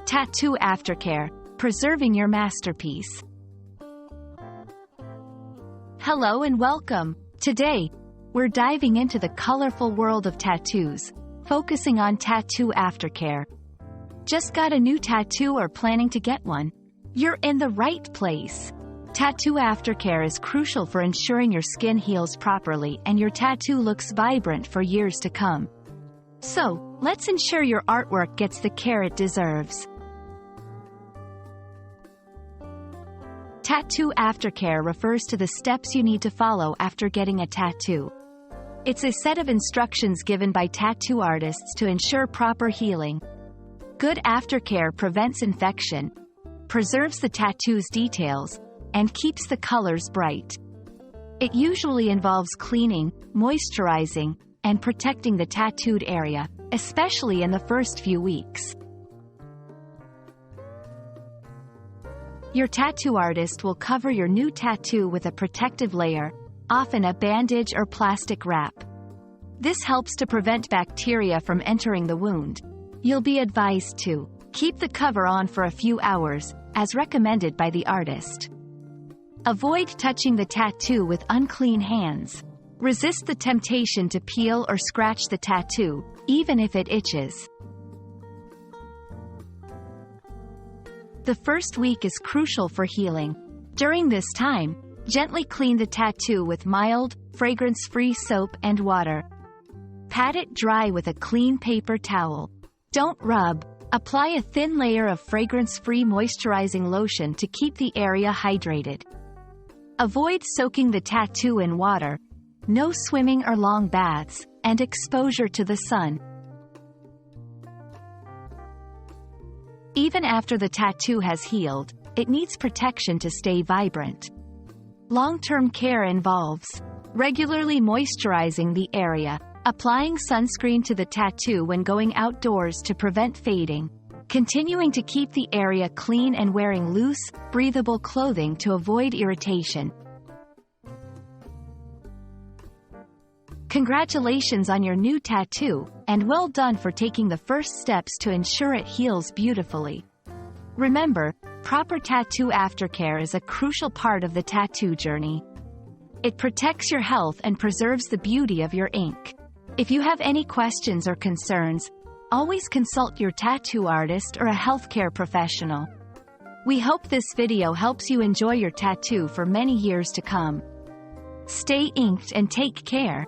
Tattoo Aftercare, preserving your masterpiece. Hello and welcome. Today, we're diving into the colorful world of tattoos, focusing on Tattoo Aftercare. Just got a new tattoo or planning to get one? You're in the right place. Tattoo Aftercare is crucial for ensuring your skin heals properly and your tattoo looks vibrant for years to come. So, let's ensure your artwork gets the care it deserves. Tattoo Aftercare refers to the steps you need to follow after getting a tattoo. It's a set of instructions given by tattoo artists to ensure proper healing. Good aftercare prevents infection, preserves the tattoo's details, and keeps the colors bright. It usually involves cleaning, moisturizing, and protecting the tattooed area, especially in the first few weeks. Your tattoo artist will cover your new tattoo with a protective layer, often a bandage or plastic wrap. This helps to prevent bacteria from entering the wound. You'll be advised to keep the cover on for a few hours, as recommended by the artist. Avoid touching the tattoo with unclean hands. Resist the temptation to peel or scratch the tattoo, even if it itches. The first week is crucial for healing. During this time, gently clean the tattoo with mild, fragrance-free soap and water. Pat it dry with a clean paper towel. Don't rub. Apply a thin layer of fragrance-free moisturizing lotion to keep the area hydrated. Avoid soaking the tattoo in water. No swimming or long baths, and exposure to the sun. Even after the tattoo has healed, it needs protection to stay vibrant. Long-term care involves regularly moisturizing the area, applying sunscreen to the tattoo when going outdoors to prevent fading, continuing to keep the area clean and wearing loose, breathable clothing to avoid irritation. Congratulations on your new tattoo, and well done for taking the first steps to ensure it heals beautifully. Remember, proper tattoo aftercare is a crucial part of the tattoo journey. It protects your health and preserves the beauty of your ink. If you have any questions or concerns, always consult your tattoo artist or a healthcare professional. We hope this video helps you enjoy your tattoo for many years to come. Stay inked and take care.